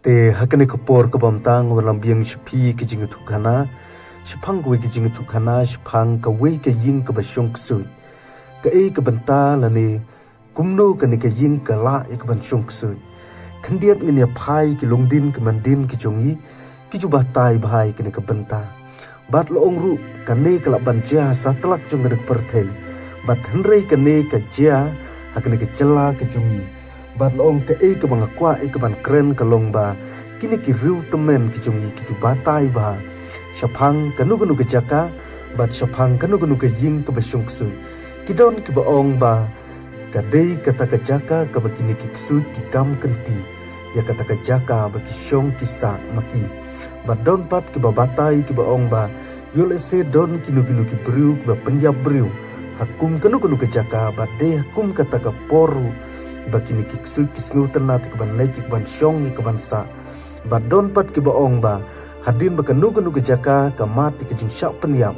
te hakane kapor kabam tang walam biang shipi ki jing thukana shphang gwe ki jing thukana shphang ka we ka ying ka basyong ksui ka e ka banta lani kumno ka ni ka ying ka la e ka ban syong ksui khandiat ngi phai ki longdin ki mandin ki chongi ki ju batai bhai ki ni ka banta bat lo ongru ka ne ka la ban ja satlak chung ka perthei bat henrei ka ne ka ja hakane ka chela ka chongi bat long ke e ka bang kwa e ka ban kren ka long ba kini ki riu temen ki chungi ki chu batai ba shapang kanu kanu ke jaka bat shapang kanu kanu ke ying ka basyong ksu ki don ki ba ong ba ka dei kata ka jaka ka ba kini ki ksu ki kam kenti ya kata ka jaka ba ki syong ki sa maki bat don pat ki ba batai ki ba ong ba yole se don kinu kinu ki briu ki ba penyap briu hakum kanu kanu ke jaka bat dei hakum kata ka poru bakini kiksu kisngu ternat ke ban leki ke ban syong ke ban sa badon pat ke baong ba hadin bakanu kanu ke jaka ka mati ke jing syak penyap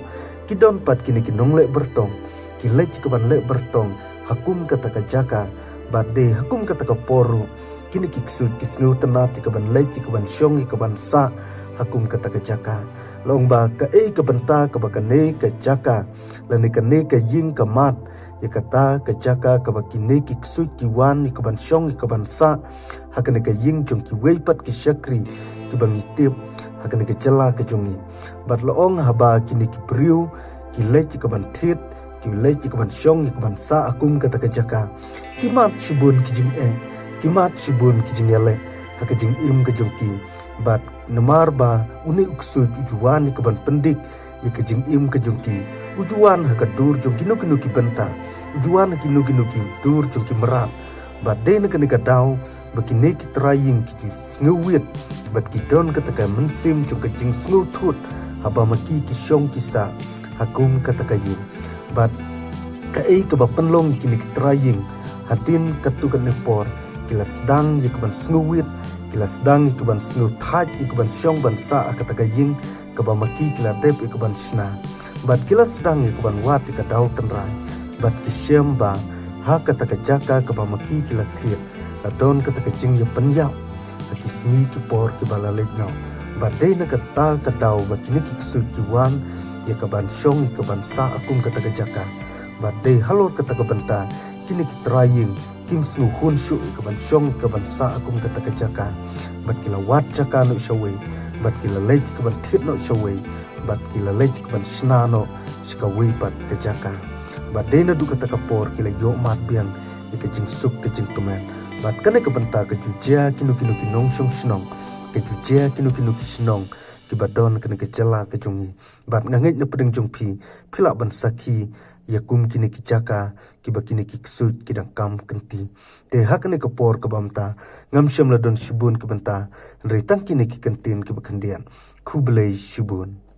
kidon pat kini ki nonglek bertong ki leki ke ban lek bertong hakum kata ka jaka bade hakum kata ka poru kini kiksu kisngu ternat ke ban leki ke ban syong ke ban sa hakum kata ka jaka long ba ka e ke benta ke bakane ke jaka lani ka ne ke ying ka mat ya kata ka jaka ka bakine ki ksu ki wan ni ka ban syong ki ban sa hakane ka ying jong ki weipat ki syakri ki bang itip hakane ka jela ka jongi bat loong haba kini ki priu ki le ki ban thit ki le ki ban syong ki ban sa akum kata ka jaka ki mat shibun ki jing ki mat shibun ki jing yale haka jing im ka jong ki bat namar ba uni uksu ki juwan ni ka ban pendik ya ka jing im ka jong ki ujuan haka dur jong kinu kinu ki benta ujuan kinu kinu ki dur jong ki merat bat de nak ka daw bakine ki trying ki ngewit bat ki don kata ka mensim jong ka jing snu thut haba maki ki syong ki sa hakum kata ka yin bat ka e ka ba penlong ki ni ki trying hatin katu ka ne por kila sedang ye ka ban ngewit kila sedang ye ka ban snu thaj ye ka ban syong ban sa kata ka yin ka ba maki kila dep ye ka ban sna bat kila sedang ye kaban wat ka daw tenrai bat ki syem ba ha kata ka jaka ka ba maki kila thir la don kata ka jing ye penyap ki sngi ki por ki bala lejno bat de na kata ka daw bat ni ki su ki wan ye ka ban syong ye ka ban sa akum kata ka jaka bat de halor kata ka benta kini ki trying kim snu hun shu ka ban syong ka ban sa akum kata ka jaka bat kila wat jaka no shawe bat kila lej ka ban thit no shawe bat kila lej ban snano ska wipat ke jaka bat dena du kata kapor kila yo mat biang ke jing sup ke jing tumen bat kane ke benta ke jujia kinu kinu kinong song snong ke jujia kinu kinu ki snong ki badon kane ke jela ke jungi bat ngangit na pedeng jungpi pila ban saki yakum kini ki jaka ki bakini ki ksut ki dang kam kenti te hakane kapor ke bamta ngam syam ladon shibun ke benta ritang kini ki kentin ki bakendian kublai shibun